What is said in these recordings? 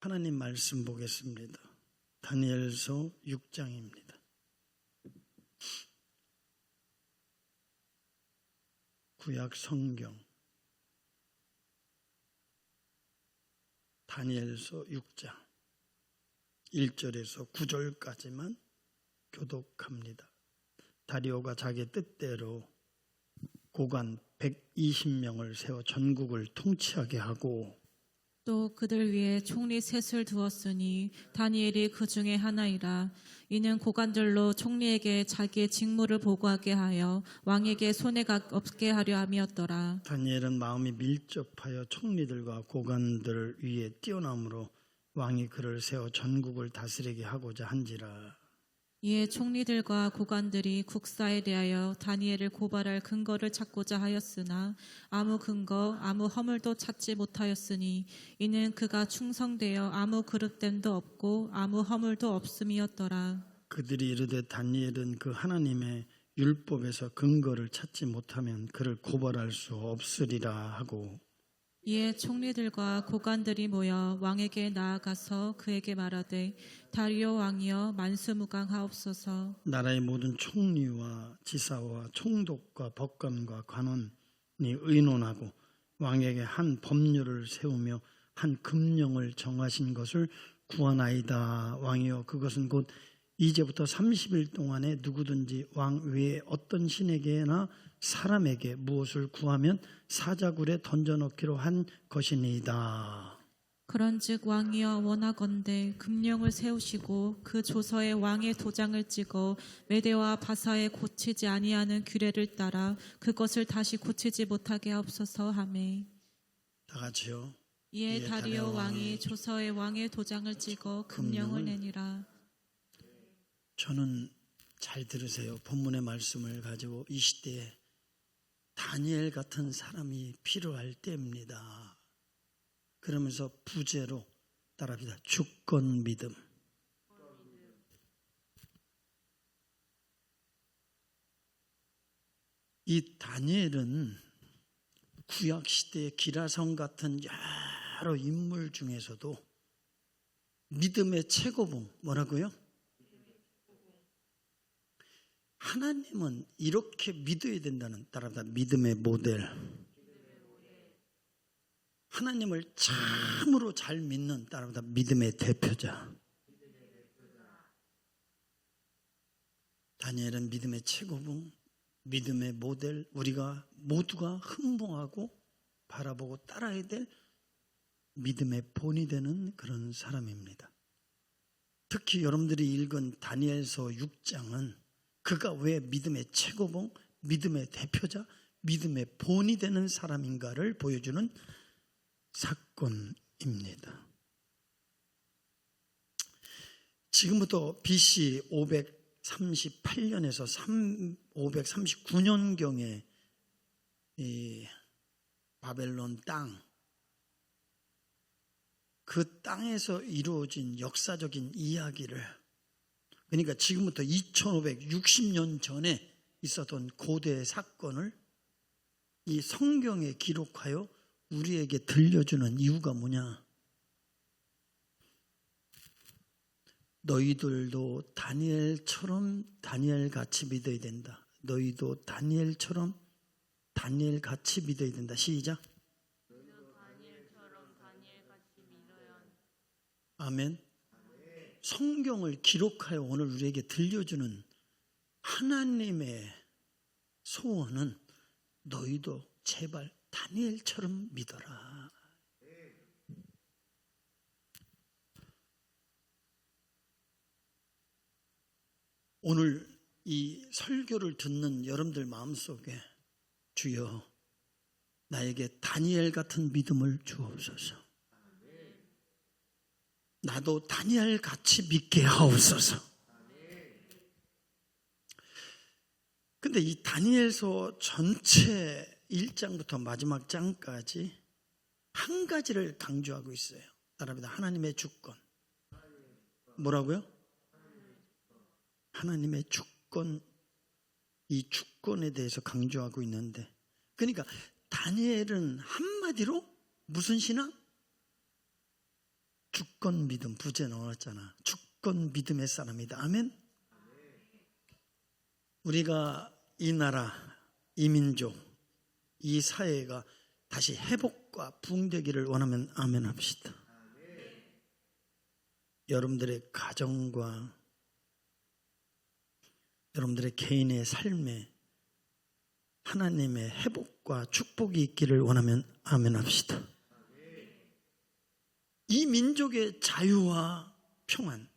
하나님 말씀 보겠습니다. 다니엘서 6장입니다. 구약 성경 다니엘서 6장 1절에서 9절까지만 교독합니다. 다리오가 자기 뜻대로 고관 120명을 세워 전국을 통치하게 하고 또 그들 위에 총리 셋을 두었으니 다니엘이 그 중에 하나이라. 이는 고관들로 총리에게 자기의 직무를 보고하게 하여 왕에게 손해가 없게 하려 함이었더라. 다니엘은 마음이 밀접하여 총리들과 고관들 위에 뛰어남으로 왕이 그를 세워 전국을 다스리게 하고자 한지라. 이에 총리들과 고관들이 국사에 대하여 다니엘을 고발할 근거를 찾고자 하였으나 아무 근거, 아무 허물도 찾지 못하였으니 이는 그가 충성되어 아무 그릇됨도 없고 아무 허물도 없음이었더라. 그들이 이르되 다니엘은 그 하나님의 율법에서 근거를 찾지 못하면 그를 고발할 수 없으리라 하고 이에 총리들과 고관들이 모여 왕에게 나아가서 그에게 말하되 다리오 왕이여 만수무강하옵소서. 나라의 모든 총리와 지사와 총독과 법관과 관원이 의논하고 왕에게 한 법률을 세우며 한 금령을 정하신 것을 구하나이다. 왕이여 그것은 곧 이제부터 30일 동안에 누구든지 왕 외에 어떤 신에게나 사람에게 무엇을 구하면 사자굴에 던져넣기로 한 것이니이다. 그런즉 왕이여 원하건대 금령을 세우시고 그 조서에 왕의 도장을 찍어 메대와 바사에 고치지 아니하는 규례를 따라 그것을 다시 고치지 못하게 하옵소서 하매. 다 같이요. 이에 다리오 왕이 조서에 왕의 도장을 찍어 금령을 내니라. 저는 잘 들으세요. 본문의 말씀을 가지고 이 시대에 다니엘 같은 사람이 필요할 때입니다. 그러면서 부제로 따라합니다. 주권 믿음. 이 다니엘은 구약 시대의 기라성 같은 여러 인물 중에서도 믿음의 최고봉 뭐라고요? 하나님은 이렇게 믿어야 된다는 따라합니다. 믿음의 모델. 하나님을 참으로 잘 믿는 따라합니다. 믿음의 대표자. 다니엘은 믿음의 최고봉, 믿음의 모델, 우리가 모두가 흠모하고 바라보고 따라야 될 믿음의 본이 되는 그런 사람입니다. 특히 여러분들이 읽은 다니엘서 6장은 그가 왜 믿음의 최고봉, 믿음의 대표자, 믿음의 본이 되는 사람인가를 보여주는 사건입니다. 지금부터 BC 538년에서 539년경에 이 바벨론 땅, 그 땅에서 이루어진 역사적인 이야기를, 그러니까 지금부터 2560년 전에 있었던 고대의 사건을 이 성경에 기록하여 우리에게 들려주는 이유가 뭐냐? 너희들도 다니엘처럼 다니엘같이 믿어야 된다. 너희도 다니엘처럼 다니엘같이 믿어야 된다. 시작. 아멘. 성경을 기록하여 오늘 우리에게 들려주는 하나님의 소원은 너희도 제발 다니엘처럼 믿어라. 오늘 이 설교를 듣는 여러분들 마음속에 주여 나에게 다니엘 같은 믿음을 주옵소서. 나도 다니엘 같이 믿게 하옵소서. 근데 이 다니엘서 전체 1장부터 마지막 장까지 한 가지를 강조하고 있어요. 따라합니다. 하나님의 주권. 뭐라고요? 하나님의 주권. 이 주권에 대해서 강조하고 있는데, 그러니까 다니엘은 한마디로 무슨 신앙? 주권 믿음, 부제 나왔잖아. 주권 믿음의 사람이다. 아멘. 우리가 이 나라, 이 민족, 이 사회가 다시 회복과 부흥되기를 원하면 아멘 합시다. 여러분들의 가정과 여러분들의 개인의 삶에 하나님의 회복과 축복이 있기를 원하면 아멘 합시다. 이 민족의 자유와 평안,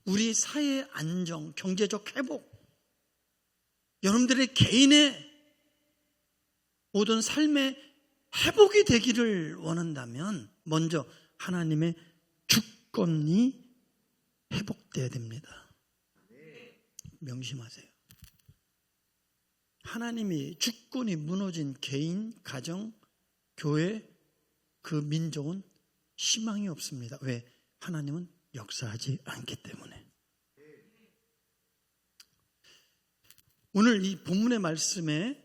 우리 사회의 안정, 경제적 회복, 여러분들의 개인의 모든 삶의 회복이 되기를 원한다면 먼저 하나님의 주권이 회복돼야 됩니다. 명심하세요. 하나님이 주권이 무너진 개인, 가정, 교회, 그 민족은 희망이 없습니다. 왜? 하나님은 역사하지 않기 때문에. 오늘 이 본문의 말씀에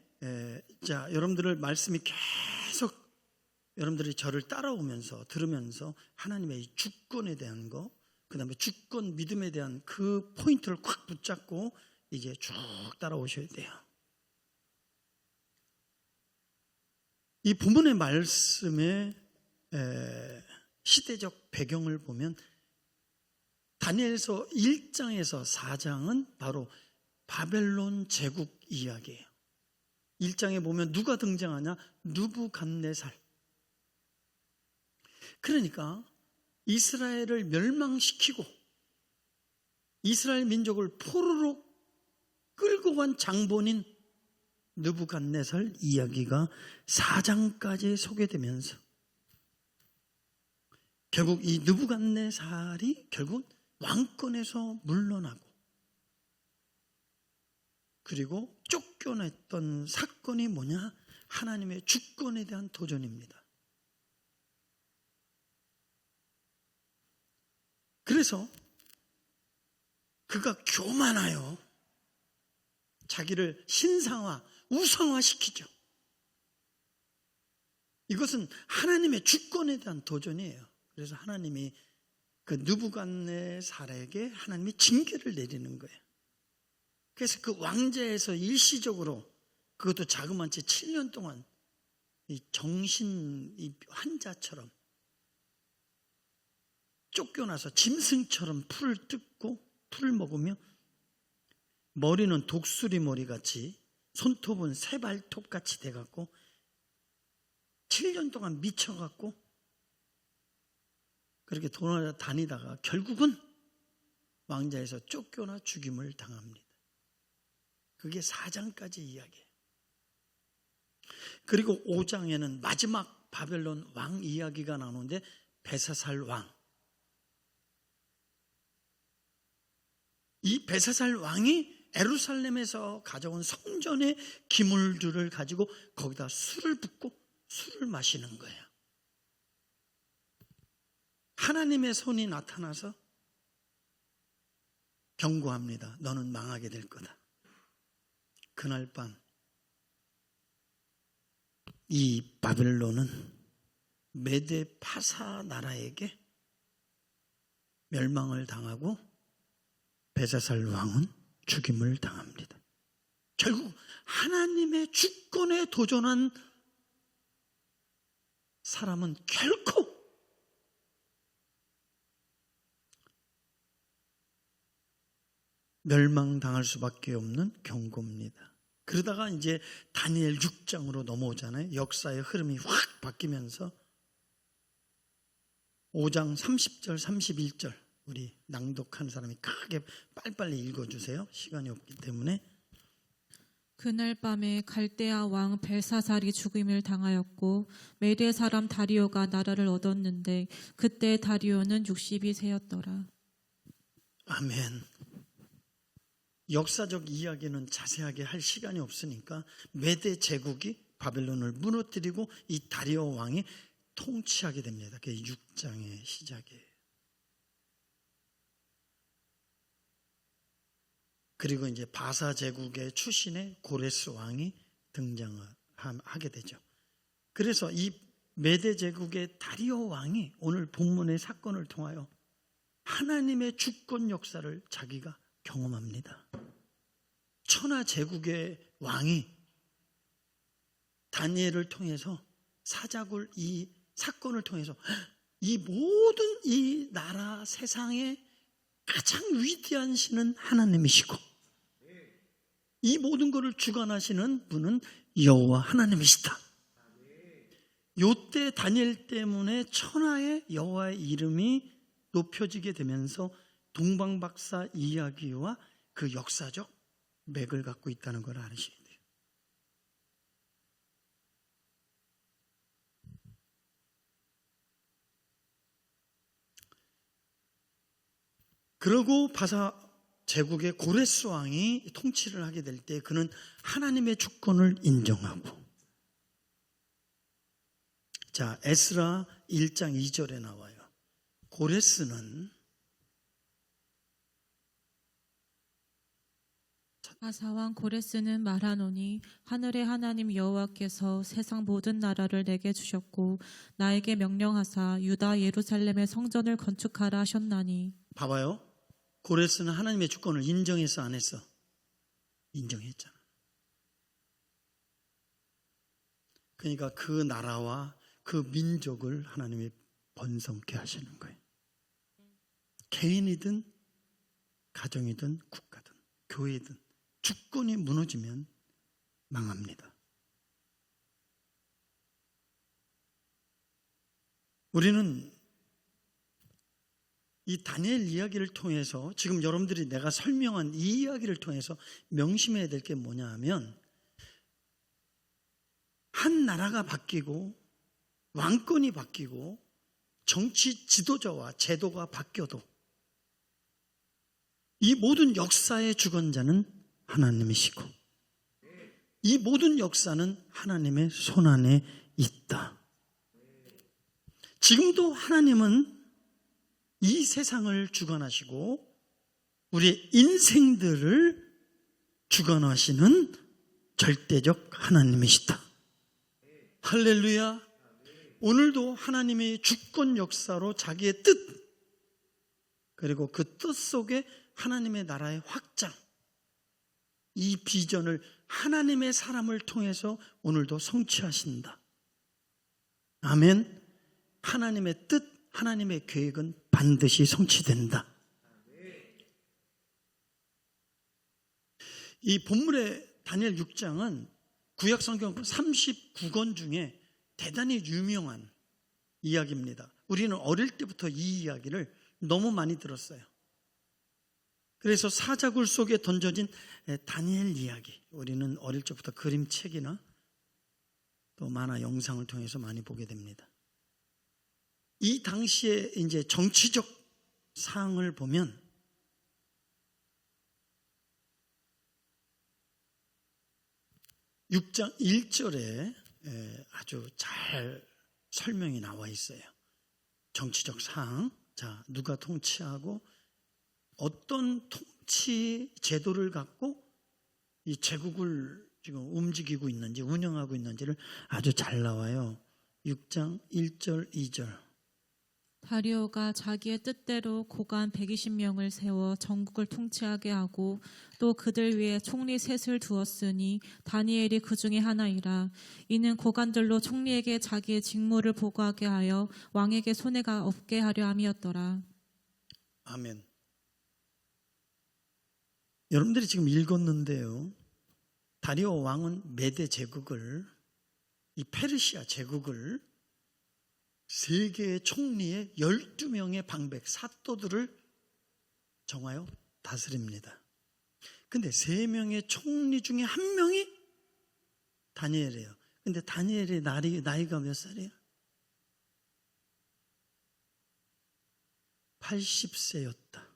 여러분들을 말씀이 계속 여러분들이 저를 따라오면서 들으면서 하나님의 이 주권에 대한 거, 그 다음에 주권 믿음에 대한 그 포인트를 콱 붙잡고 이제 쭉 따라오셔야 돼요. 이 본문의 말씀의 시대적 배경을 보면 다니엘서 1장에서 4장은 바로 바벨론 제국 이야기예요. 1장에 보면 누가 등장하냐? 느부갓네살. 그러니까 이스라엘을 멸망시키고 이스라엘 민족을 포로로 끌고 간 장본인 느부갓네살 이야기가 4장까지 소개되면서 결국 이 느부갓네살이 결국 왕권에서 물러나고 그리고 쫓겨냈던 사건이 뭐냐? 하나님의 주권에 대한 도전입니다. 그래서 그가 교만하여 자기를 신상화, 우상화시키죠. 이것은 하나님의 주권에 대한 도전이에요. 그래서 하나님이 그 느부갓네살에게 하나님이 징계를 내리는 거예요. 그래서 그 왕좌에서 일시적으로 그것도 자그만 채 7년 동안 이 정신 이 환자처럼 쫓겨나서 짐승처럼 풀을 뜯고 풀을 먹으며 머리는 독수리 머리같이 손톱은 새발톱같이 돼갖고 7년 동안 미쳐갖고 그렇게 돌아다니다가 결국은 왕좌에서 쫓겨나 죽임을 당합니다. 그게 4장까지 이야기예요. 그리고 5장에는 마지막 바벨론 왕 이야기가 나오는데 벨사살 왕. 이 벨사살 왕이 예루살렘에서 가져온 성전의 기물들을 가지고 거기다 술을 붓고 술을 마시는 거예요. 하나님의 손이 나타나서 경고합니다. 너는 망하게 될 거다. 그날 밤 이 바벨론은 메데 파사 나라에게 멸망을 당하고 벨사살 왕은 죽임을 당합니다. 결국 하나님의 주권에 도전한 사람은 결코 멸망당할 수밖에 없는 경고입니다. 그러다가 이제 다니엘 6장으로 넘어오잖아요. 역사의 흐름이 확 바뀌면서 5장 30절 31절 우리 낭독한 사람이 크게 빨리빨리 읽어주세요. 시간이 없기 때문에. 그날 밤에 갈대아 왕 벨사살이 죽임을 당하였고 메대 사람 다리오가 나라를 얻었는데 그때 다리오는 60이 세였더라. 아멘. 역사적 이야기는 자세하게 할 시간이 없으니까 메대 제국이 바벨론을 무너뜨리고 이 다리오 왕이 통치하게 됩니다. 그게 6장의 시작이에요. 그리고 이제 바사 제국의 출신의 고레스 왕이 등장을 하게 되죠. 그래서 이 메대 제국의 다리오 왕이 오늘 본문의 사건을 통하여 하나님의 주권 역사를 자기가 경험합니다. 천하 제국의 왕이 다니엘을 통해서 사자굴 이 사건을 통해서 이 모든 이 나라 세상의 가장 위대한 신은 하나님이시고 이 모든 것을 주관하시는 분은 여호와 하나님이시다. 요때 다니엘 때문에 천하의 여호와의 이름이 높여지게 되면서 동방박사 이야기와 그 역사적 맥을 갖고 있다는 걸 아셔야 돼요. 그리고 바사 제국의 고레스 왕이 통치를 하게 될 때 그는 하나님의 주권을 인정하고, 자, 에스라 1장 2절에 나와요. 고레스는 바사왕 고레스는 말하노니 하늘의 하나님 여호와께서 세상 모든 나라를 내게 주셨고 나에게 명령하사 유다 예루살렘의 성전을 건축하라 하셨나니. 봐봐요. 고레스는 하나님의 주권을 인정했어, 안 했어? 인정했잖아. 그러니까 그 나라와 그 민족을 하나님이 번성케 하시는 거예요. 개인이든 가정이든 국가든 교회든 주권이 무너지면 망합니다. 우리는 이 다니엘 이야기를 통해서 지금 여러분들이 내가 설명한 이 이야기를 통해서 명심해야 될 게 뭐냐 하면, 한 나라가 바뀌고 왕권이 바뀌고 정치 지도자와 제도가 바뀌어도 이 모든 역사의 주권자는 하나님이시고 이 모든 역사는 하나님의 손안에 있다. 지금도 하나님은 이 세상을 주관하시고 우리의 인생들을 주관하시는 절대적 하나님이시다. 할렐루야. 오늘도 하나님의 주권 역사로 자기의 뜻, 그리고 그 뜻 속에 하나님의 나라의 확장, 이 비전을 하나님의 사람을 통해서 오늘도 성취하신다. 아멘. 하나님의 뜻, 하나님의 계획은 반드시 성취된다. 이 본문의 다니엘 6장은 구약 성경 39권 중에 대단히 유명한 이야기입니다. 우리는 어릴 때부터 이 이야기를 너무 많이 들었어요. 그래서 사자굴 속에 던져진 다니엘 이야기, 우리는 어릴 적부터 그림책이나 또 만화 영상을 통해서 많이 보게 됩니다. 이 당시에 이제 정치적 사항을 보면 (6장 1절에) 아주 잘 설명이 나와 있어요. 정치적 사항, 자, 누가 통치하고 어떤 통치 제도를 갖고 이 제국을 지금 움직이고 있는지 운영하고 있는지를 아주 잘 나와요. 6장 1절 2절. 다리오가 자기의 뜻대로 고관 120명을 세워 전국을 통치하게 하고 또 그들 위에 총리 셋을 두었으니 다니엘이 그 중에 하나이라. 이는 고관들로 총리에게 자기의 직무를 보고하게 하여 왕에게 손해가 없게 하려 함이었더라. 아멘. 여러분들이 지금 읽었는데요, 다리오 왕은 메대 제국을, 이 페르시아 제국을 세계의 총리의 12명의 방백, 사또들을 정하여 다스립니다. 근데 3명의 총리 중에 1명이 다니엘이에요. 근데 다니엘의 나이가 몇 살이에요? 80세였다.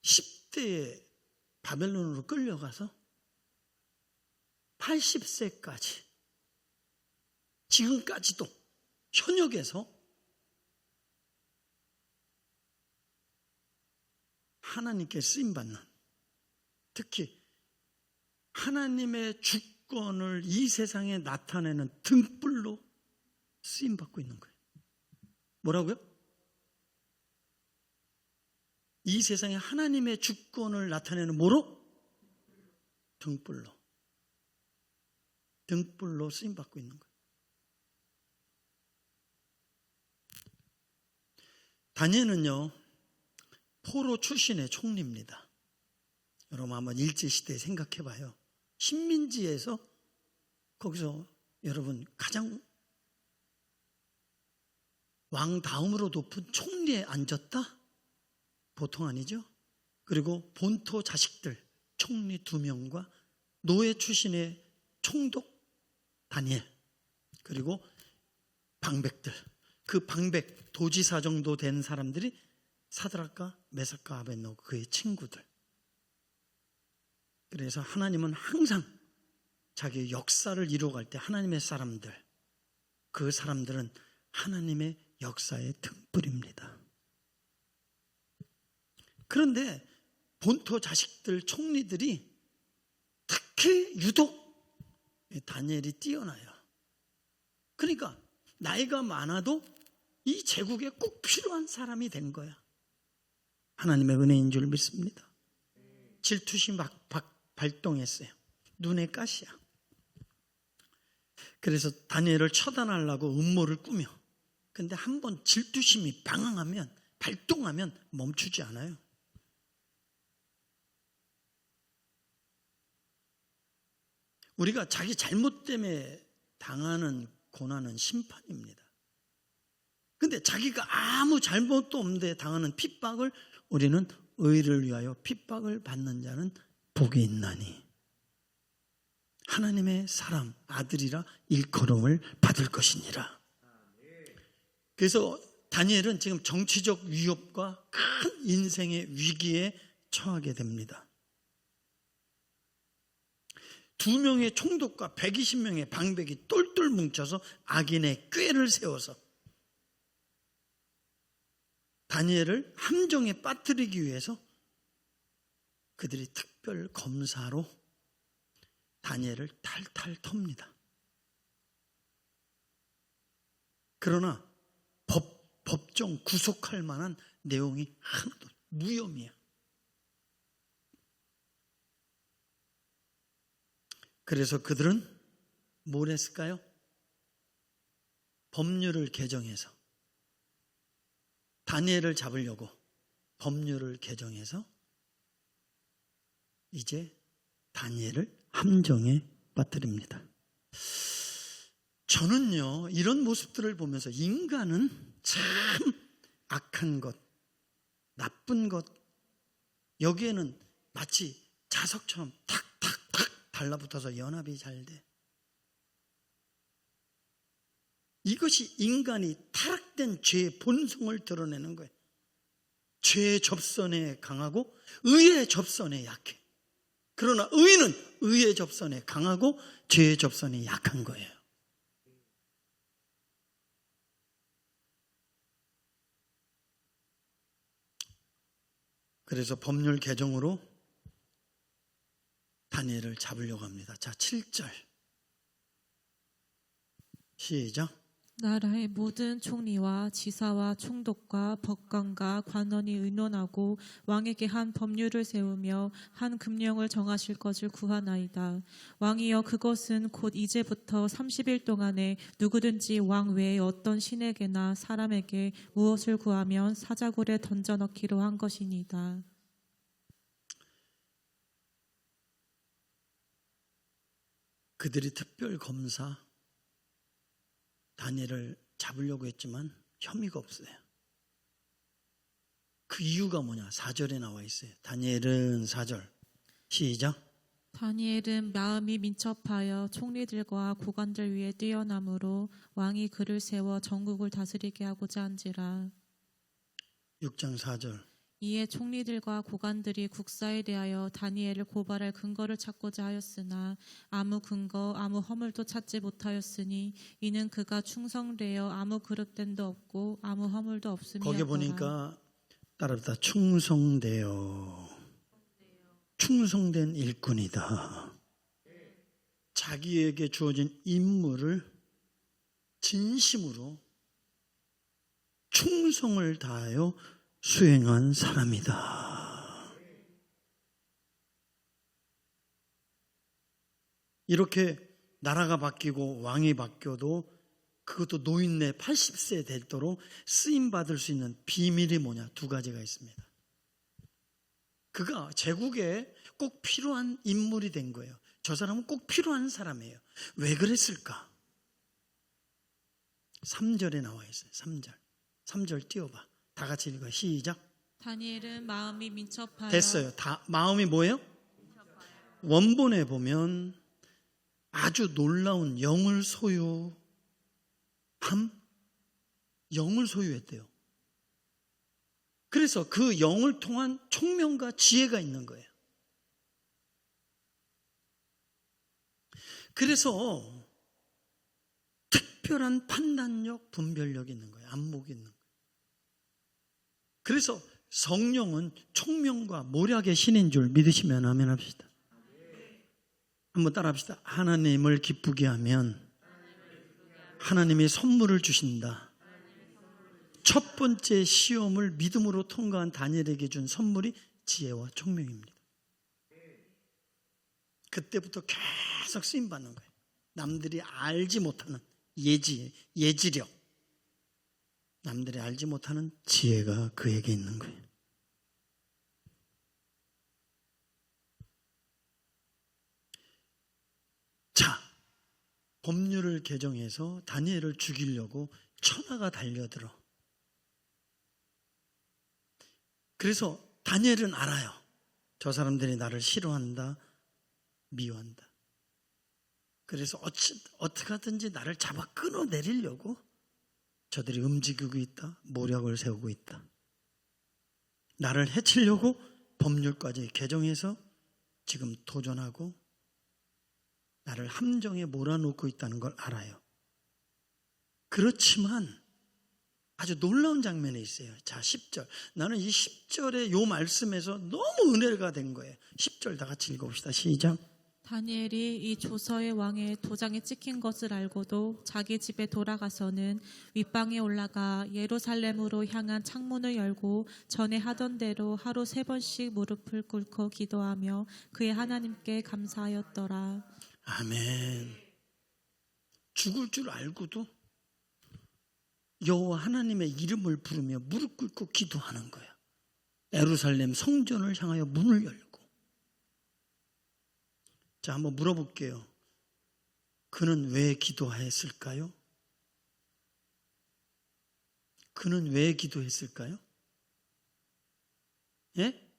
10대에 바벨론으로 끌려가서 80세까지 지금까지도 현역에서 하나님께 쓰임받는, 특히 하나님의 주권을 이 세상에 나타내는 등불로 쓰임받고 있는 거예요. 뭐라고요? 이 세상에 하나님의 주권을 나타내는 뭐로? 등불로. 등불로 쓰임받고 있는 거예요. 다니엘은요, 포로 출신의 총리입니다. 여러분 한번 일제시대 생각해 봐요. 식민지에서 거기서 여러분 가장 왕 다음으로 높은 총리에 앉았다? 보통 아니죠? 그리고 본토 자식들 총리 2명과 노예 출신의 총독 다니엘, 그리고 방백들, 그 방백 도지사 정도 된 사람들이 사드락과 메삭과 아벳노고 그의 친구들. 그래서 하나님은 항상 자기의 역사를 이루어갈 때 하나님의 사람들, 그 사람들은 하나님의 역사의 등불입니다. 그런데 본토 자식들 총리들이 특히 유독 다니엘이 뛰어나요. 그러니까 나이가 많아도 이 제국에 꼭 필요한 사람이 된 거야. 하나님의 은혜인 줄 믿습니다. 질투심 발동했어요. 눈에 가시야. 그래서 다니엘을 처단하려고 음모를 꾸며, 근데 한번 질투심이 발동하면 멈추지 않아요. 우리가 자기 잘못 때문에 당하는 고난은 심판입니다. 근데 자기가 아무 잘못도 없는데 당하는 핍박을 우리는 의를 위하여 핍박을 받는 자는 복이 있나니 하나님의 사람 아들이라 일컬음을 받을 것이니라. 그래서 다니엘은 지금 정치적 위협과 큰 인생의 위기에 처하게 됩니다. 2명의 총독과 120명의 방백이 똘똘 뭉쳐서 악인의 꾀를 세워서 다니엘을 함정에 빠뜨리기 위해서 그들이 특별 검사로 다니엘을 탈탈 텁니다. 그러나 법정 구속할 만한 내용이 하나도 무혐의야. 그래서 그들은 뭘 했을까요? 법률을 개정해서 다니엘을 잡으려고 법률을 개정해서 이제 다니엘을 함정에 빠뜨립니다. 저는요, 이런 모습들을 보면서 인간은 참 악한 것, 나쁜 것, 여기에는 마치 자석처럼 탁탁탁 달라붙어서 연합이 잘 돼. 이것이 인간이 타락된 죄의 본성을 드러내는 거예요. 죄의 접선에 강하고 의의 접선에 약해. 그러나 의는 의의 접선에 강하고 죄의 접선에 약한 거예요. 그래서 법률 개정으로 다니엘을 잡으려고 합니다. 자, 7절 시작. 나라의 모든 총리와 지사와 총독과 법관과 관원이 의논하고 왕에게 한 법률을 세우며 한 금령을 정하실 것을 구하나이다. 왕이여, 그것은 곧 이제부터 30일 동안에 누구든지 왕 외에 어떤 신에게나 사람에게 무엇을 구하면 사자굴에 던져넣기로 한 것이니이다. 그들이 특별 검사 다니엘을 잡으려고 했지만 혐의가 없어요. 그 이유가 뭐냐? 4절에 나와 있어요. 다니엘은 4절 시작. 다니엘은 마음이 민첩하여 총리들과 고관들 위에 뛰어남으로 왕이 그를 세워 전국을 다스리게 하고자 한지라. 6장 4절. 이에 총리들과 고관들이 국사에 대하여 다니엘을 고발할 근거를 찾고자 하였으나 아무 근거 아무 허물도 찾지 못하였으니 이는 그가 충성되어 아무 그릇됨도 없고 아무 허물도 없음이었더라. 거기 보니까 따라붙다 충성되어 충성된 일꾼이다. 자기에게 주어진 임무를 진심으로 충성을 다하여 수행한 사람이다. 이렇게 나라가 바뀌고 왕이 바뀌어도 그것도 노인네 80세 되도록 쓰임받을 수 있는 비밀이 뭐냐? 두 가지가 있습니다. 그가 제국에 꼭 필요한 인물이 된 거예요. 저 사람은 꼭 필요한 사람이에요. 왜 그랬을까? 3절에 나와 있어요. 3절 띄워봐. 다 같이 읽어. 시작. 다니엘은 마음이 민첩하여 됐어요. 마음이 뭐예요? 원본에 보면 아주 놀라운 영을 소유했대요. 그래서 그 영을 통한 총명과 지혜가 있는 거예요. 그래서 특별한 판단력, 분별력이 있는 거예요. 안목이 있는 거예요. 그래서 성령은 총명과 모략의 신인 줄 믿으시면 아멘 합시다. 한번 따라 합시다. 하나님을 기쁘게 하면 하나님이 선물을 주신다. 첫 번째 시험을 믿음으로 통과한 다니엘에게 준 선물이 지혜와 총명입니다. 그때부터 계속 쓰임받는 거예요. 남들이 알지 못하는 예지력, 남들이 알지 못하는 지혜가 그에게 있는 거예요. 자, 법률을 개정해서 다니엘을 죽이려고 천하가 달려들어. 그래서 다니엘은 알아요. 저 사람들이 나를 싫어한다, 미워한다. 그래서 어떻게 하든지 나를 잡아 끊어내리려고 저들이 움직이고 있다, 모략을 세우고 있다. 나를 해치려고 법률까지 개정해서 지금 도전하고 나를 함정에 몰아놓고 있다는 걸 알아요. 그렇지만 아주 놀라운 장면이 있어요. 자, 10절. 나는 이 10절의 요 말씀에서 너무 은혜가 된 거예요. 10절 다 같이 읽어봅시다. 시작. 다니엘이 이 조서의 왕의 도장에 찍힌 것을 알고도 자기 집에 돌아가서는 윗방에 올라가 예루살렘으로 향한 창문을 열고 전에 하던 대로 하루 3번씩 무릎을 꿇고 기도하며 그의 하나님께 감사하였더라. 아멘. 죽을 줄 알고도 여호와 하나님의 이름을 부르며 무릎 꿇고 기도하는 거야. 예루살렘 성전을 향하여 문을 열고. 자, 한번 물어볼게요. 그는 왜 기도했을까요? 그는 왜 기도했을까요? 예?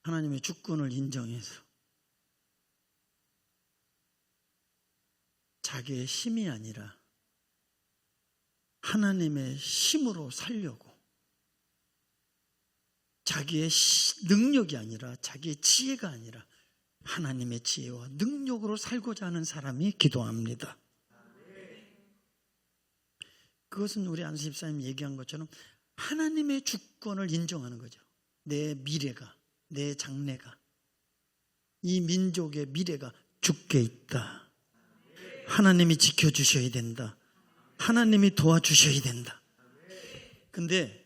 하나님의 주권을 인정해서 자기의 힘이 아니라 하나님의 힘으로 살려고, 자기의 능력이 아니라 자기의 지혜가 아니라 하나님의 지혜와 능력으로 살고자 하는 사람이 기도합니다. 그것은 우리 안수 집사님 얘기한 것처럼 하나님의 주권을 인정하는 거죠. 내 미래가, 내 장래가, 이 민족의 미래가 주께 있다. 하나님이 지켜주셔야 된다. 하나님이 도와주셔야 된다. 근데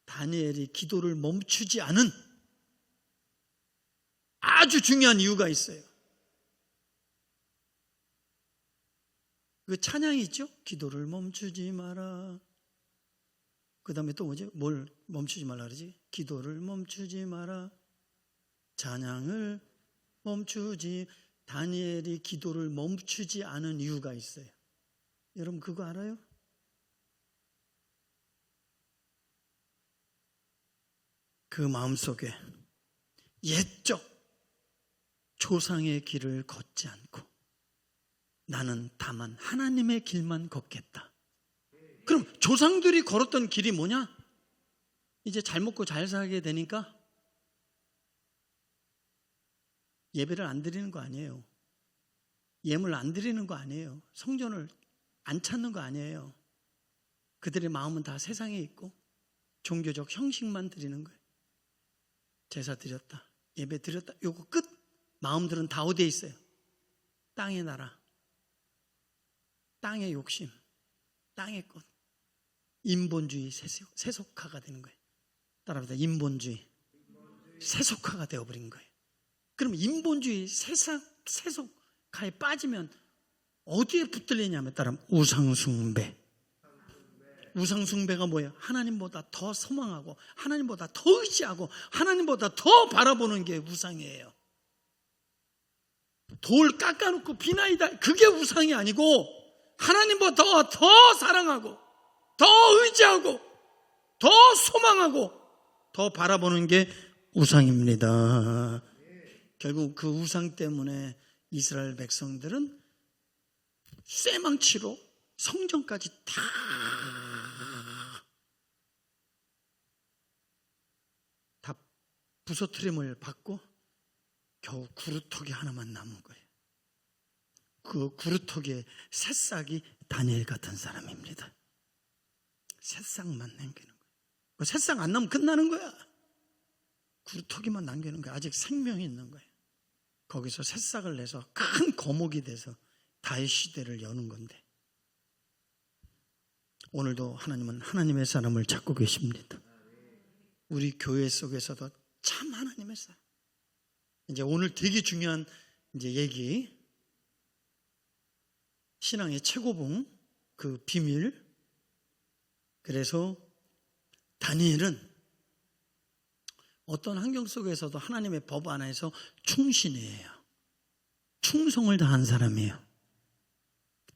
다니엘이 기도를 멈추지 않은 아주 중요한 이유가 있어요. 그 찬양이 있죠? 기도를 멈추지 마라. 그 다음에 또 뭐지? 뭘 멈추지 말라 그러지? 기도를 멈추지 마라. 찬양을 멈추지. 다니엘이 기도를 멈추지 않은 이유가 있어요. 여러분 그거 알아요? 그 마음속에 옛적 조상의 길을 걷지 않고 나는 다만 하나님의 길만 걷겠다. 그럼 조상들이 걸었던 길이 뭐냐? 이제 잘 먹고 잘 살게 되니까 예배를 안 드리는 거 아니에요. 예물 안 드리는 거 아니에요. 성전을 안 찾는 거 아니에요. 그들의 마음은 다 세상에 있고 종교적 형식만 드리는 거예요. 제사 드렸다. 예배 드렸다. 요거 끝. 마음들은 다 어디에 있어요? 땅의 나라, 땅의 욕심, 땅의 것. 인본주의 세속화가 되는 거예요. 따라합니다. 인본주의 세속화가 되어버린 거예요. 그럼 인본주의 세속화에 빠지면 어디에 붙들리냐면 따라 우상숭배. 우상숭배가 뭐예요? 하나님보다 더 소망하고 하나님보다 더 의지하고 하나님보다 더 바라보는 게 우상이에요. 돌 깎아놓고 비나이다, 그게 우상이 아니고 하나님보다 더 사랑하고 더 의지하고 더 소망하고 더 바라보는 게 우상입니다. 결국 그 우상 때문에 이스라엘 백성들은 쇠망치로 성전까지 다 부서뜨림을 받고 겨우 구루터기 하나만 남은 거예요. 그 구루터기의 새싹이 다니엘 같은 사람입니다. 새싹만 남기는 거예요. 그 새싹 안 나면 끝나는 거야. 구루터기만 남기는 거야. 아직 생명이 있는 거예요. 거기서 새싹을 내서 큰 거목이 돼서 다윗 시대를 여는 건데, 오늘도 하나님은 하나님의 사람을 찾고 계십니다. 우리 교회 속에서도 참 하나님의 사람. 이제 오늘 되게 중요한 이제 얘기, 신앙의 최고봉, 그 비밀. 그래서 다니엘은 어떤 환경 속에서도 하나님의 법 안에서 충신이에요. 충성을 다한 사람이에요.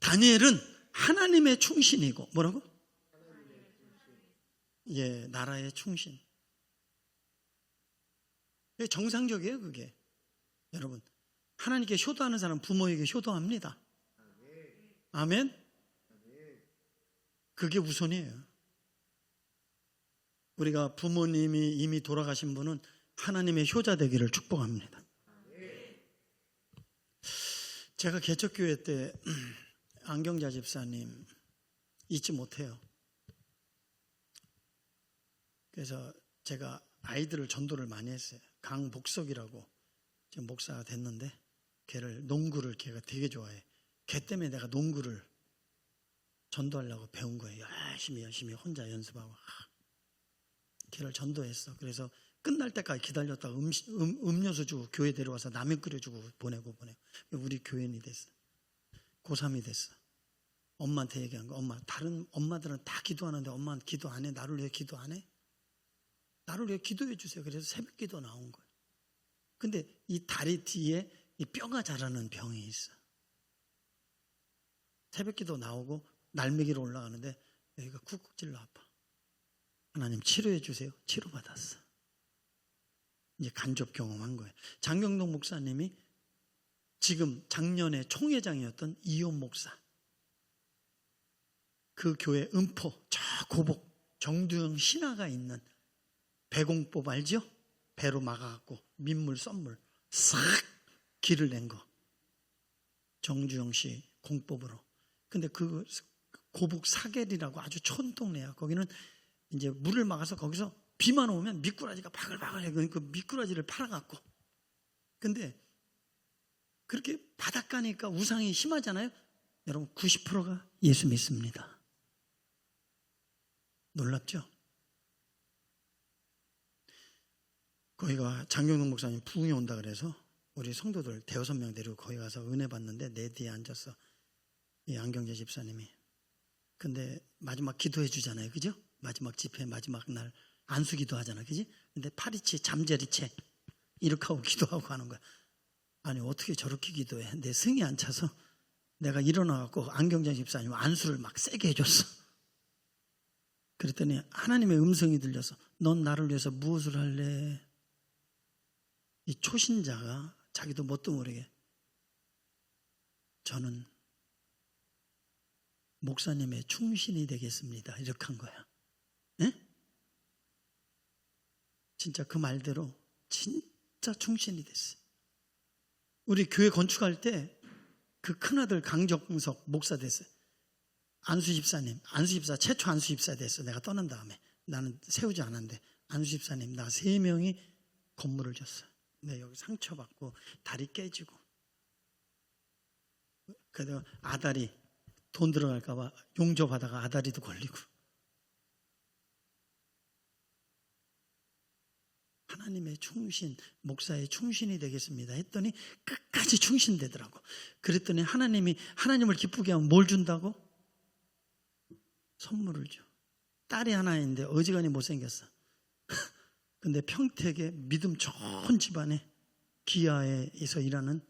다니엘은 하나님의 충신이고, 뭐라고? 예, 나라의 충신. 정상적이에요, 그게. 여러분, 하나님께 효도하는 사람 부모에게 효도합니다. 아멘? 그게 우선이에요. 우리가 부모님이 이미 돌아가신 분은 하나님의 효자 되기를 축복합니다. 제가 개척교회 때 안경자 집사님 잊지 못해요. 그래서 제가 아이들을 전도를 많이 했어요. 강복석이라고 지금 목사가 됐는데, 농구를 걔가 되게 좋아해. 걔 때문에 내가 농구를 전도하려고 배운 거예요. 열심히 혼자 연습하고 걔를 전도했어. 그래서 끝날 때까지 기다렸다가 음료수 주고 교회 데려와서 라면 끓여주고 보내고 우리 교인이 됐어. 고3이 됐어. 엄마한테 얘기한 거. 엄마, 다른 엄마들은 다 기도하는데 엄마는 기도 안 해? 나를 위해 기도 안 해? 나를 위해 기도해 주세요. 그래서 새벽 기도 나온 거예요. 근데 이 다리 뒤에 이 뼈가 자라는 병이 있어. 새벽 기도 나오고 날매기로 올라가는데 여기가 쿡쿡 찔러 아파. 하나님 치료해 주세요. 치료받았어. 이제 간접 경험한 거예요. 장경동 목사님이 지금 작년에 총회장이었던 이혼 목사, 그 교회 음포 저 고복 정두영 신화가 있는 배공법 알죠? 배로 막아갖고 민물 썸물 싹 길을 낸 거, 정주영 씨 공법으로. 근데 그 고북 사계리라고 아주 촌동네야. 거기는 이제 물을 막아서 거기서 비만 오면 미꾸라지가 바글바글해. 그 미꾸라지를 팔아갖고. 근데 그렇게 바닷가니까 우상이 심하잖아요. 여러분 90%가 예수 믿습니다. 놀랍죠? 거기가 장경동 목사님 부흥이 온다 그래서 우리 성도들 대여섯 명 데리고 거기 가서 은혜 받는데 내 뒤에 앉았어. 이 안경재 집사님이. 근데 마지막 기도해 주잖아요. 그죠? 마지막 집회 마지막 날 안수기도 하잖아. 그지? 근데 파리채 잠자리채 이렇게 하고 기도하고 하는 거야. 아니 어떻게 저렇게 기도해? 내 승이 안 차서 내가 일어나갖고 안경재 집사님 안수를 막 세게 해줬어. 그랬더니 하나님의 음성이 들려서 넌 나를 위해서 무엇을 할래? 이 초신자가 자기도 뭣도 모르게 저는 목사님의 충신이 되겠습니다. 이렇게 한 거야. 네? 진짜 그 말대로 진짜 충신이 됐어요. 우리 교회 건축할 때 그 큰아들 강정석 목사 됐어요. 안수집사님, 안수집사 최초 안수집사 됐어. 내가 떠난 다음에 나는 세우지 않았는데 안수집사님 나 3명이 건물을 줬어요. 네, 여기 상처받고 다리 깨지고. 그래서 아다리 돈 들어갈까 봐 용접하다가 아다리도 걸리고. 하나님의 충신, 목사의 충신이 되겠습니다 했더니 끝까지 충신되더라고. 그랬더니 하나님을 기쁘게 하면 뭘 준다고? 선물을 줘. 딸이 하나 있는데 어지간히 못생겼어. 근데 평택의 믿음 좋은 집안에 기아에서 일하는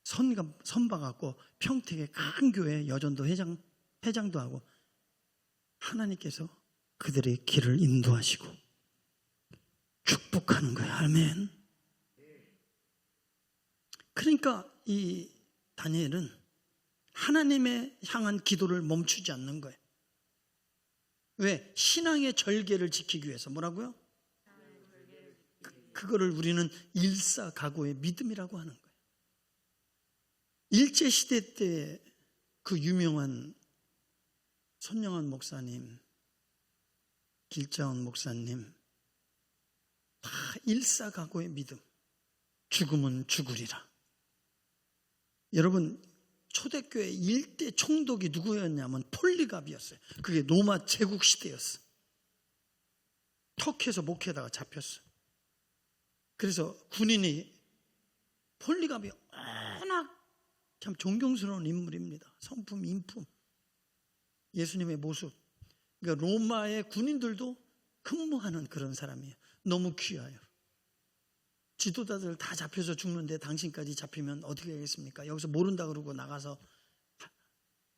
선박갖고 평택의 큰 교회 여전도 회장도 하고, 하나님께서 그들의 길을 인도하시고 축복하는 거야. 아멘. 그러니까 이 다니엘은 하나님의 향한 기도를 멈추지 않는 거예요. 왜? 신앙의 절개를 지키기 위해서. 뭐라고요? 그거를 우리는 일사각오의 믿음이라고 하는 거예요. 일제시대 때 그 유명한 손영환 목사님, 길자원 목사님, 다 일사각오의 믿음. 죽으면 죽으리라. 여러분, 초대교회 일대 총독이 누구였냐면 폴리갑이었어요. 그게 로마 제국 시대였어. 터키에서 목회하다가 잡혔어. 그래서 군인이, 폴리갑이 워낙 참 존경스러운 인물입니다. 성품, 인품, 예수님의 모습. 그러니까 로마의 군인들도 흠모하는 그런 사람이에요. 너무 귀해요. 지도자들 다 잡혀서 죽는데 당신까지 잡히면 어떻게 하겠습니까? 여기서 모른다 그러고 나가서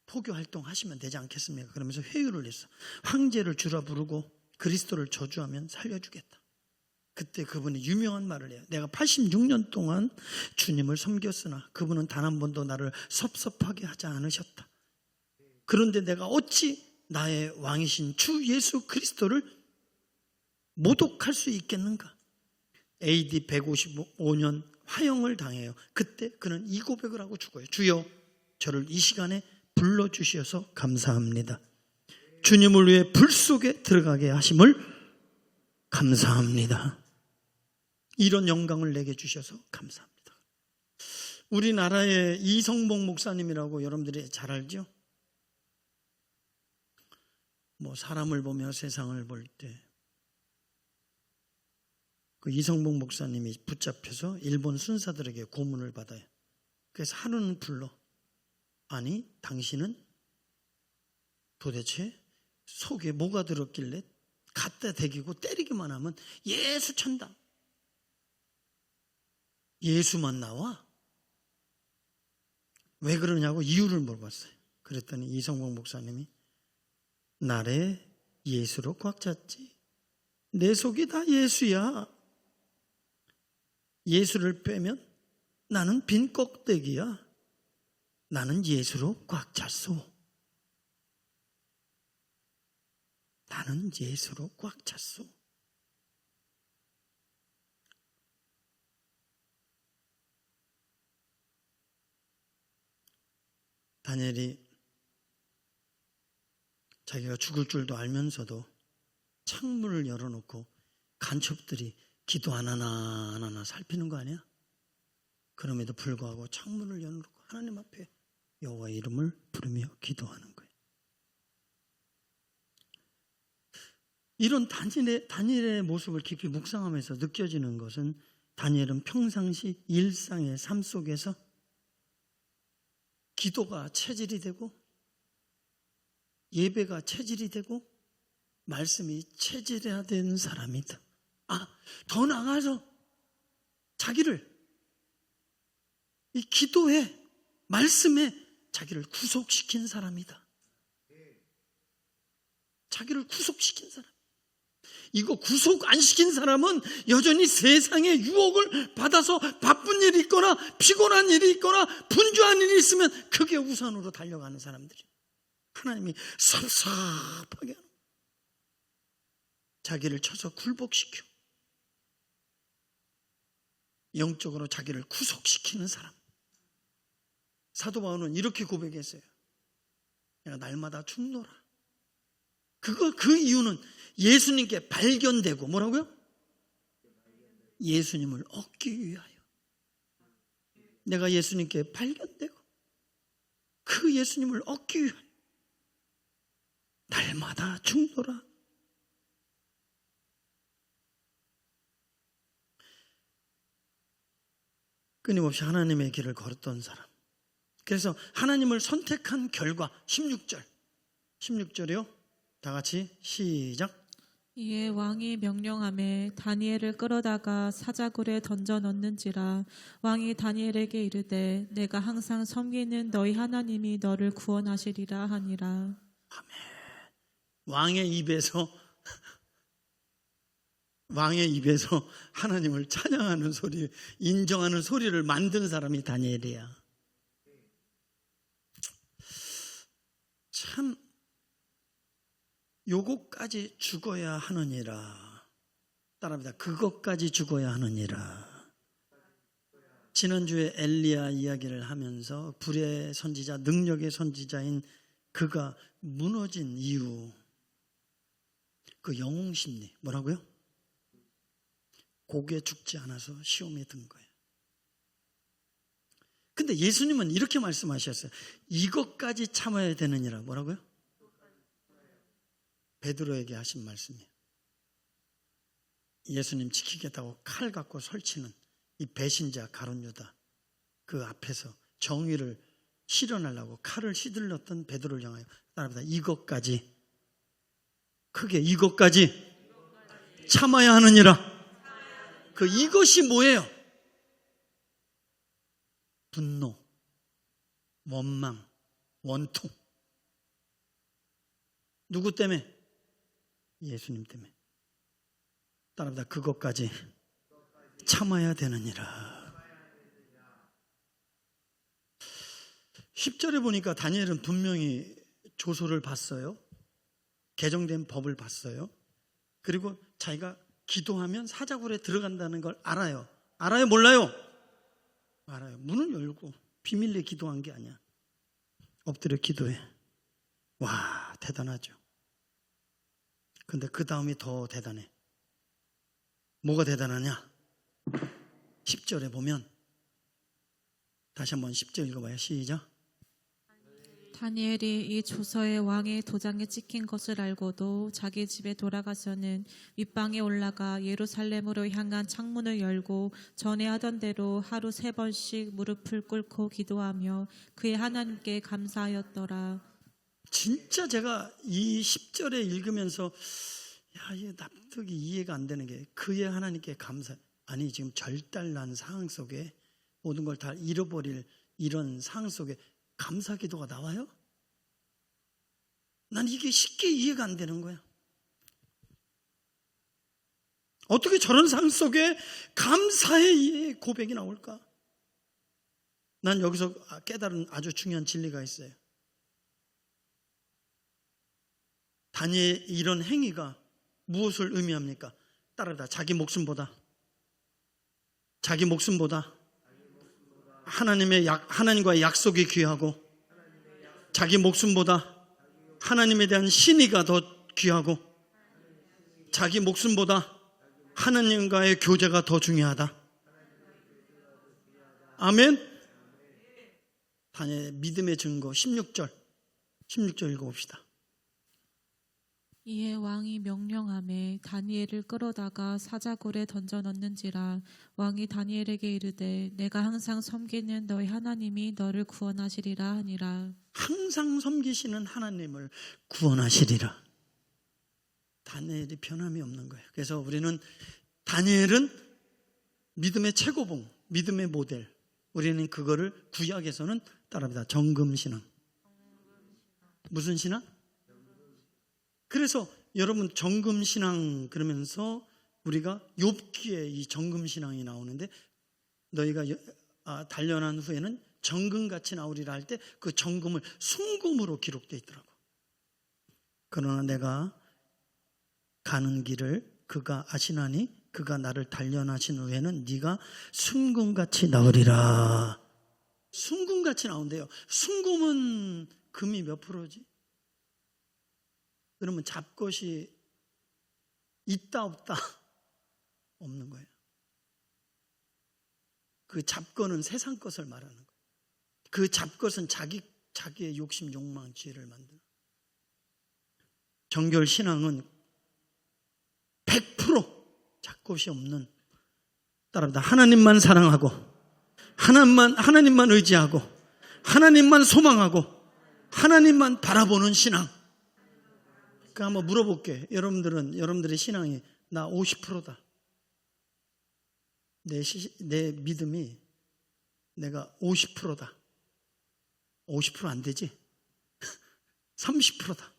포교 활동 하시면 되지 않겠습니까? 그러면서 회유를 했어. 황제를 주라 부르고 그리스도를 저주하면 살려주겠다. 그때 그분이 유명한 말을 해요. 내가 86년 동안 주님을 섬겼으나 그분은 단 한 번도 나를 섭섭하게 하지 않으셨다. 그런데 내가 어찌 나의 왕이신 주 예수 그리스도를 모독할 수 있겠는가? AD 155년 화형을 당해요. 그때 그는 이 고백을 하고 죽어요. 주여, 저를 이 시간에 불러주셔서 감사합니다. 주님을 위해 불 속에 들어가게 하심을 감사합니다. 이런 영광을 내게 주셔서 감사합니다. 우리나라의 이성봉 목사님이라고 여러분들이 잘 알죠? 뭐 사람을 보며 세상을 볼 때 그 이성봉 목사님이 붙잡혀서 일본 순사들에게 고문을 받아요. 그래서 하루는 불러. 아니, 당신은 도대체 속에 뭐가 들었길래 갖다 대기고 때리기만 하면 예수 천당, 예수만 나와? 왜 그러냐고 이유를 물어봤어요. 그랬더니 이성봉 목사님이 나래 예수로 꽉 찼지. 내 속이 다 예수야. 예수를 빼면 나는 빈 껍데기야. 나는 예수로 꽉 찼소. 나는 예수로 꽉 찼소. 다니엘이 자기가 죽을 줄도 알면서도 창문을 열어놓고 간첩들이 기도 안 하나 살피는 거 아니야? 그럼에도 불구하고 창문을 열어놓고 하나님 앞에 여호와의 이름을 부르며 기도하는 거예요. 이런 다니엘의 모습을 깊이 묵상하면서 느껴지는 것은, 다니엘은 평상시 일상의 삶 속에서 기도가 체질이 되고 예배가 체질이 되고 말씀이 체질화된 사람이다. 더 나아가서 자기를 이 기도에, 말씀에 자기를 구속시킨 사람이다. 자기를 구속시킨 사람. 이거 구속 안 시킨 사람은 여전히 세상의 유혹을 받아서 바쁜 일이 있거나 피곤한 일이 있거나 분주한 일이 있으면 그게 우선으로 달려가는 사람들이, 하나님이 섭섭하게 하는, 자기를 쳐서 굴복시켜 영적으로 자기를 구속시키는 사람. 사도 바울은 이렇게 고백했어요. 내가 날마다 죽노라. 그 이유는 예수님께 발견되고, 뭐라고요? 예수님을 얻기 위하여 내가 예수님께 발견되고 그 예수님을 얻기 위하여 날마다 죽노라. 끊임없이 하나님의 길을 걸었던 사람. 그래서 하나님을 선택한 결과 16절이요. 다 같이 시작. 이에 왕이 명령하매 다니엘을 끌어다가 사자굴에 던져 넣는지라. 왕이 다니엘에게 이르되 내가 항상 섬기는 너희 하나님이 너를 구원하시리라 하니라. 왕의 입에서 하나님을 찬양하는 소리, 인정하는 소리를 만든 사람이 다니엘이야. 참 요것까지 죽어야 하느니라. 따라합니다. 그것까지 죽어야 하느니라. 지난주에 엘리야 이야기를 하면서 불의 선지자, 능력의 선지자인 그가 무너진 이유, 그 영웅심리, 뭐라고요? 고개 죽지 않아서 시험에 든 거예요. 근데 예수님은 이렇게 말씀하셨어요. 이것까지 참아야 되느니라. 뭐라고요? 베드로에게 하신 말씀이에요. 예수님 지키겠다고 칼 갖고 설치는 이 배신자 가룟 유다, 그 앞에서 정의를 실현하려고 칼을 휘둘렀던 베드로를 향하여 따라합니다. 이것까지, 크게 이것까지 참아야 하느니라. 그 이것이 뭐예요? 분노, 원망, 원통. 누구 때문에? 예수님 때문에. 따라합니다. 그것까지 참아야 되느니라. 10절에 보니까 다니엘은 분명히 조소를 봤어요. 개정된 법을 봤어요. 그리고 자기가 기도하면 사자굴에 들어간다는 걸 알아요. 알아요? 몰라요? 알아요. 문을 열고 비밀리에 기도한 게 아니야. 엎드려 기도해. 와, 대단하죠. 근데 그 다음이 더 대단해. 뭐가 대단하냐? 10절에 보면, 다시 한번 10절 읽어봐요. 시작. 다니엘이 이 조서에 왕의 도장에 찍힌 것을 알고도 자기 집에 돌아가서는 윗방에 올라가 예루살렘으로 향한 창문을 열고 전에 하던 대로 하루 3번씩 무릎을 꿇고 기도하며 그의 하나님께 감사하였더라. 진짜 제가 이 10절에 읽으면서 이게 납득이 이해가 안 되는 게, 그의 하나님께 감사. 아니, 지금 절달난 상황 속에 모든 걸 다 잃어버릴 이런 상황 속에 감사 기도가 나와요? 난 이게 쉽게 이해가 안 되는 거야. 어떻게 저런 상황 속에 감사의 고백이 나올까? 난 여기서 깨달은 아주 중요한 진리가 있어요. 다니엘의 이런 행위가 무엇을 의미합니까? 따라다 자기 목숨보다 하나님과의 약속이 귀하고, 자기 목숨보다 하나님에 대한 신의가 더 귀하고, 자기 목숨보다 하나님과의 교제가 더 중요하다. 아멘. 다니엘의 믿음의 증거 16절 읽어봅시다. 이에 왕이 명령하매 다니엘을 끌어다가 사자굴에 던져 넣는지라. 왕이 다니엘에게 이르되 내가 항상 섬기는 너희 하나님이 너를 구원하시리라 하니라. 항상 섬기시는 하나님을 구원하시리라. 다니엘이 변함이 없는 거예요. 그래서 우리는 다니엘은 믿음의 최고봉, 믿음의 모델. 우리는 그거를 구약에서는 따라합니다. 정금신앙. 무슨 신앙? 그래서 여러분 정금신앙 그러면서 우리가 욥기에 이 정금신앙이 나오는데, 너희가 단련한 후에는 정금같이 나오리라 할 때 그 정금을 순금으로 기록되어 있더라고. 그러나 내가 가는 길을 그가 아시나니 그가 나를 단련하신 후에는 네가 순금같이 나오리라. 순금같이 나온대요. 순금은 금이 몇 프로지? 그러면 잡것이 있다 없다? 없는 거예요. 그 잡것은 세상 것을 말하는 거예요. 그 잡것은 자기의 욕심, 욕망, 지혜를 만드는. 정결 신앙은 100% 잡것이 없는, 따라합니다. 하나님만 사랑하고, 하나님만 의지하고, 하나님만 소망하고, 하나님만 바라보는 신앙. 그러니까 한번 물어볼게. 여러분들의 신앙이 나 50%다. 내 믿음이 내가 50%다. 50% 안 되지? 30%다.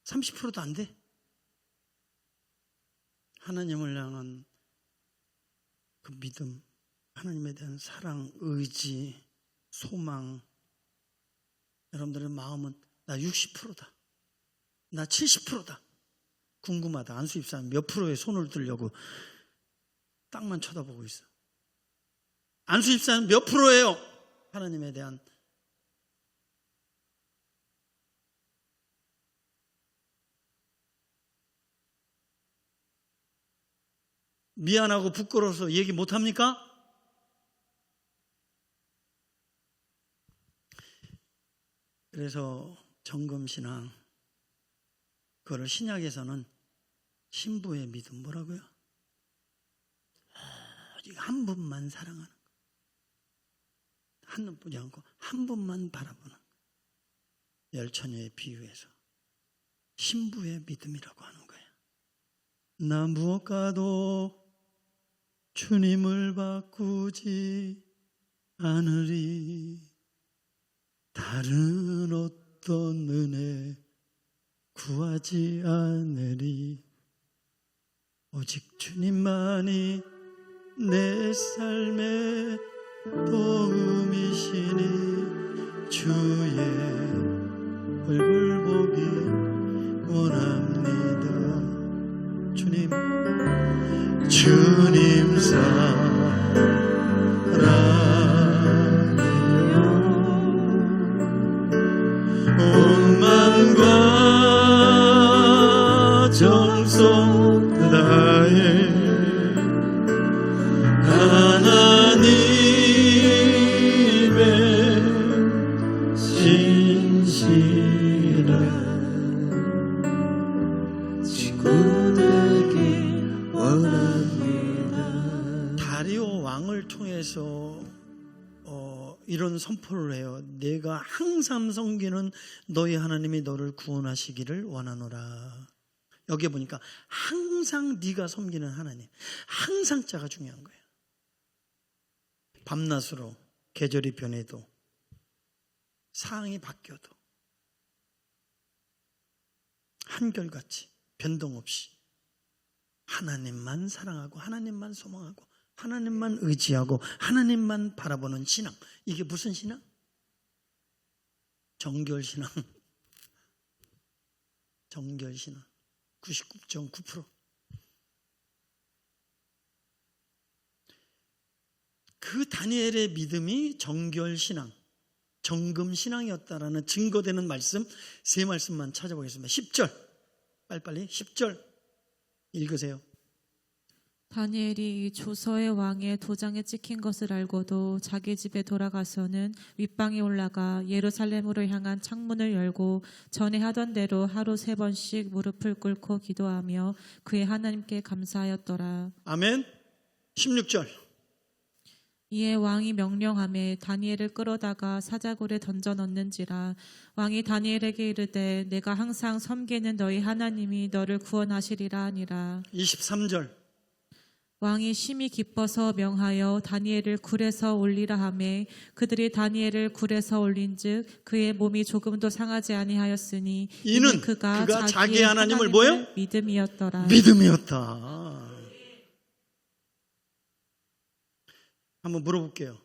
30%도 안 돼. 하나님을 향한 그 믿음, 하나님에 대한 사랑, 의지, 소망. 여러분들의 마음은 나 60%다. 나 70%다. 궁금하다. 안수 입사는 몇 프로에 손을 들려고 땅만 쳐다보고 있어. 안수 입사는 몇 프로예요? 하나님에 대한. 미안하고 부끄러워서 얘기 못합니까? 그래서 정금신앙, 그거를 신약에서는 신부의 믿음, 뭐라고요? 오직 한 분만 사랑하는 거. 한 분이 않고 한 분만 바라보는 거. 열처녀의 비유에서 신부의 믿음이라고 하는 거예요. 나 무엇과도 주님을 바꾸지 않으리. 다른 어떤 은혜 구하지 않으리. 오직 주님만이 내 삶의 도움이시니 주의 얼굴 보기 원합니다. 주님 사랑해요. 온 마음과 정성 다해 하나님의 신실한 친구 되길 원합니다. 다리오 왕을 통해서 이런 선포를 해요. 내가 항상 섬기는 너희 하나님이 너를 구원하시기를 원하노라. 여기에 보니까 항상 네가 섬기는 하나님, 항상 자가 중요한 거예요. 밤낮으로 계절이 변해도 상황이 바뀌어도 한결같이 변동 없이 하나님만 사랑하고 하나님만 소망하고 하나님만 의지하고 하나님만 바라보는 신앙. 이게 무슨 신앙? 정결신앙. 정결신앙 99.9%. 그 다니엘의 믿음이 정결신앙, 정금신앙이었다라는 증거되는 말씀 세 말씀만 찾아보겠습니다. 10절 빨리빨리 10절 읽으세요. 다니엘이 조서의 왕의 도장에 찍힌 것을 알고도 자기 집에 돌아가서는 윗방에 올라가 예루살렘으로 향한 창문을 열고 전에 하던 대로 하루 3번씩 무릎을 꿇고 기도하며 그의 하나님께 감사하였더라. 아멘. 16절. 이에 왕이 명령하매 다니엘을 끌어다가 사자굴에 던져 넣는지라. 왕이 다니엘에게 이르되 내가 항상 섬기는 너희 하나님이 너를 구원하시리라 하니라. 23절. 왕이 심히 기뻐서 명하여 다니엘을 굴에서 올리라 하매 그들이 다니엘을 굴에서 올린즉 그의 몸이 조금도 상하지 아니하였으니 이는 그가 자기의 하나님을 뭐요? 믿음이었더라. 믿음이었다. 한번 물어볼게요.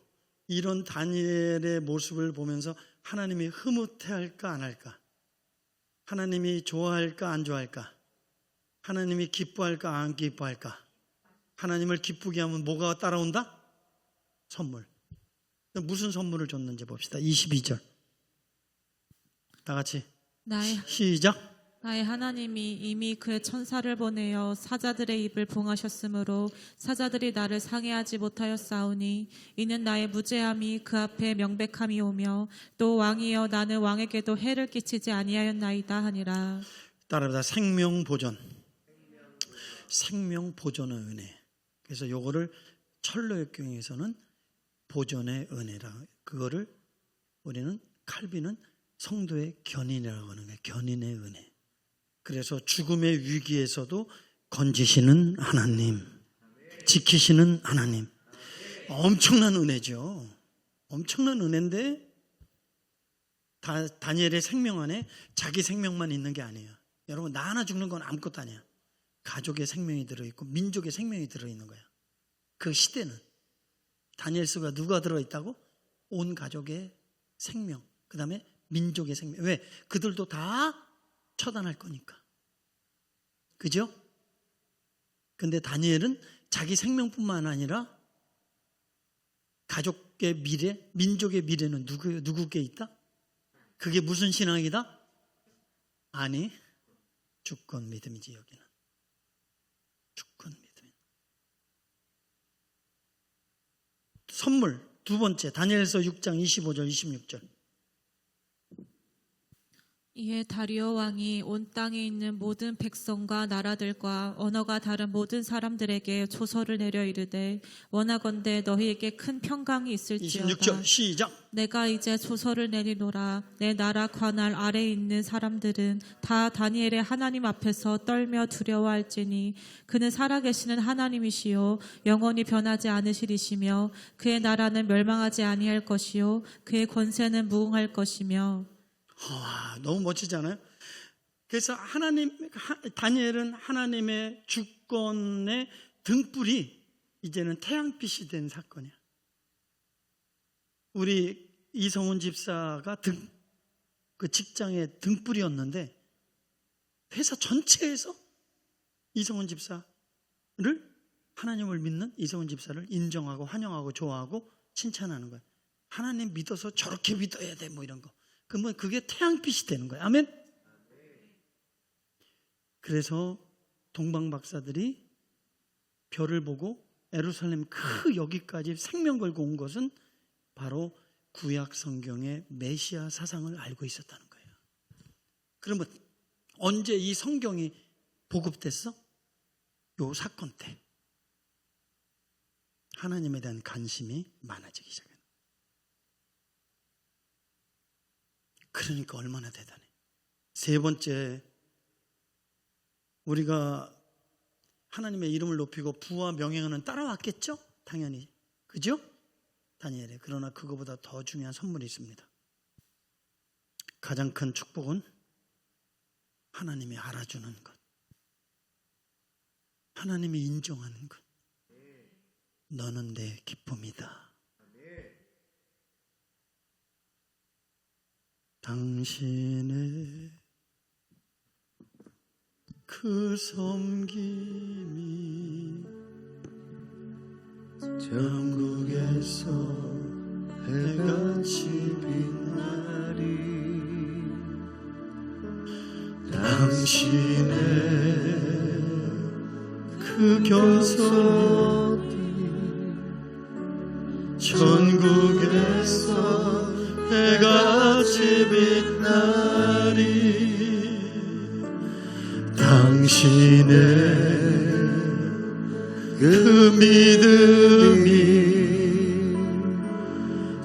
이런 다니엘의 모습을 보면서 하나님이 흐뭇해할까 안 할까? 하나님이 좋아할까 안 좋아할까? 하나님이 기뻐할까 안 기뻐할까? 하나님을 기쁘게 하면 뭐가 따라온다? 선물. 무슨 선물을 줬는지 봅시다. 22절. 다 같이 나의 시작. 나의 하나님이 이미 그의 천사를 보내어 사자들의 입을 봉하셨으므로 사자들이 나를 상해하지 못하였사오니 이는 나의 무죄함이 그 앞에 명백함이 오며 또 왕이여 나는 왕에게도 해를 끼치지 아니하였나이다 하니라. 따라합니다. 생명보존. 생명보존의 은혜. 그래서 요거를 철로역경에서는 보존의 은혜라. 그거를 우리는 칼빈은 성도의 견인이라고 하는 거예요. 견인의 은혜. 그래서 죽음의 위기에서도 건지시는 하나님, 지키시는 하나님. 엄청난 은혜죠. 엄청난 은혜인데 다니엘의 생명 안에 자기 생명만 있는 게 아니에요. 여러분, 나 하나 죽는 건 아무것도 아니야. 가족의 생명이 들어있고 민족의 생명이 들어있는 거야. 그 시대는 다니엘서가 누가 들어있다고? 온 가족의 생명, 그 다음에 민족의 생명. 왜? 그들도 다 처단할 거니까. 그죠? 근데 다니엘은 자기 생명뿐만 아니라 가족의 미래, 민족의 미래는 누구께 있다? 그게 무슨 신앙이다? 아니, 주권 믿음이지. 여기는 주권 믿음. 선물 두 번째, 다니엘서 6장 25절 26절. 이에 다리오 왕이 온 땅에 있는 모든 백성과 나라들과 언어가 다른 모든 사람들에게 조서를 내려 이르되 원하건대 너희에게 큰 평강이 있을지어다. 26절 시작. 내가 이제 조서를 내리노라. 내 나라 관할 아래에 있는 사람들은 다 다니엘의 하나님 앞에서 떨며 두려워할지니 그는 살아계시는 하나님이시요 영원히 변하지 않으시리시며 그의 나라는 멸망하지 아니할 것이요 그의 권세는 무궁할 것이며. 와, 너무 멋지지 않아요? 그래서 다니엘은 하나님의 주권의 등불이 이제는 태양빛이 된 사건이야. 우리 이성훈 집사가 그 직장의 등불이었는데 회사 전체에서 이성훈 집사를, 하나님을 믿는 이성훈 집사를 인정하고 환영하고 좋아하고 칭찬하는 거야. 하나님 믿어서 저렇게 믿어야 돼, 뭐 이런 거. 그러면 그게 태양빛이 되는 거예요. 아멘? 그래서 동방 박사들이 별을 보고 예루살렘 그 여기까지 생명 걸고 온 것은 바로 구약 성경의 메시아 사상을 알고 있었다는 거예요. 그러면 언제 이 성경이 보급됐어? 요 사건 때 하나님에 대한 관심이 많아지기 시작해요. 그러니까 얼마나 대단해. 세 번째, 우리가 하나님의 이름을 높이고 부와 명예는 따라왔겠죠? 당연히. 그죠? 다니엘에. 그러나 그거보다 더 중요한 선물이 있습니다. 가장 큰 축복은 하나님이 알아주는 것, 하나님이 인정하는 것. 너는 내 기쁨이다. 당신의 그 섬김이 전국에서 해같이 빛나리. 당신의 그 교섭이 전국에서 해같이 빛나리. 당신의 그 믿음이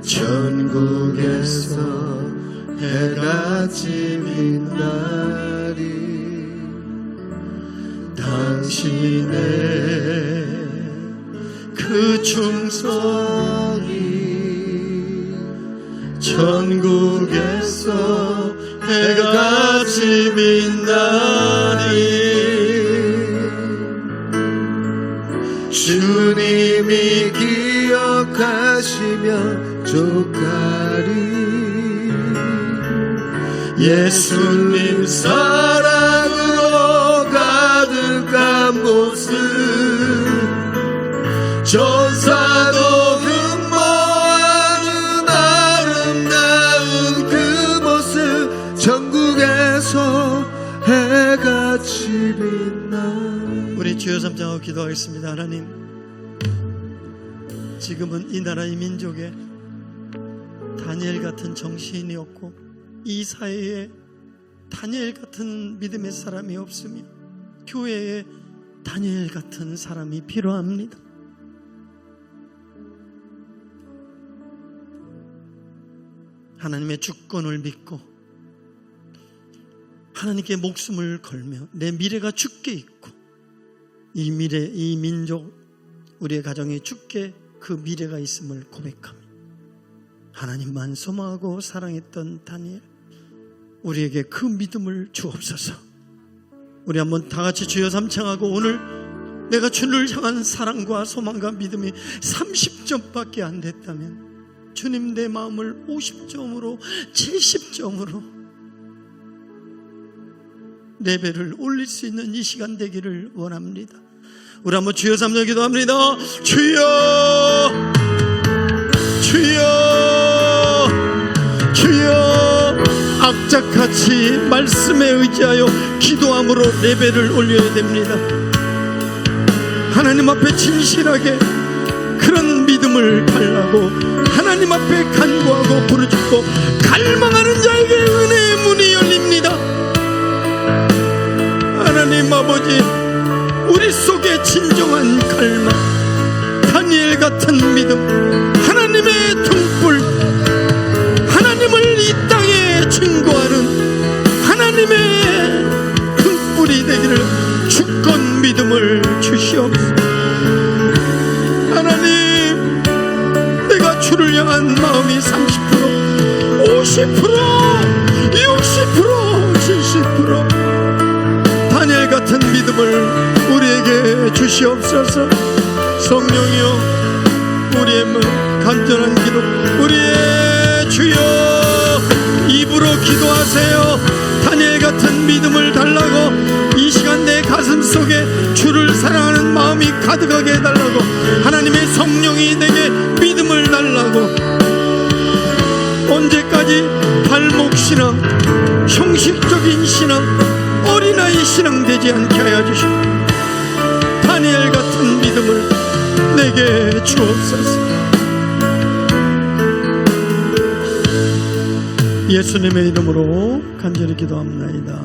전국에서 해같이 빛나리. 당신의 그 충성이 전국에서 해같이 빛나리. 주님이 기억하시면 좋가리. 예수님 사랑으로 가득한 모습, 전사도 근모하는 아름다운 그 모습 전국에서 주여 삼장하고 기도하겠습니다. 하나님, 지금은 이 나라의 민족에 다니엘 같은 정치인이 없고 이 사회에 다니엘 같은 믿음의 사람이 없으며 교회에 다니엘 같은 사람이 필요합니다. 하나님의 주권을 믿고 하나님께 목숨을 걸며 내 미래가 주께 있고 이 미래, 이 민족, 우리의 가정에 주께 그 미래가 있음을 고백합니다. 하나님만 소망하고 사랑했던 다니엘, 우리에게 그 믿음을 주옵소서. 우리 한번 다 같이 주여 삼창하고, 오늘 내가 주를 향한 사랑과 소망과 믿음이 30점밖에 안 됐다면 주님, 내 마음을 50점으로 70점으로 레벨을 올릴 수 있는 이 시간 되기를 원합니다. 우리 한번 주여 삼창 기도합니다. 주여, 주여, 주여. 악착같이 말씀에 의지하여 기도함으로 레벨을 올려야 됩니다. 하나님 앞에 진실하게 그런 믿음을 달라고 하나님 앞에 간구하고 부르짖고 갈망하는 자에게 은혜의 문이 열립니다. 하나님 아버지, 우리 속에 진정한 갈망, 다니엘 같은 믿음, 하나님의 등불, 하나님을 이 땅에 증거하는 하나님의 등불이 되기를 주권 믿음을 주시옵소서. 하나님, 내가 주를 향한 마음이 30%, 50%, 60%, 70% 다니엘 같은 믿음을 우리에게 주시옵소서. 성령이여, 우리의 간절한 기도, 우리의 주여, 입으로 기도하세요. 다니엘 같은 믿음을 달라고, 이 시간 내 가슴 속에 주를 사랑하는 마음이 가득하게 해달라고, 하나님의 성령이 내게 믿음을 달라고. 언제까지 발목신앙, 형식적인 신앙, 어린아이 신앙 되지 않게 하여 주시고 다니엘 같은 믿음을 내게 주옵소서. 예수님의 이름으로 간절히 기도합니다.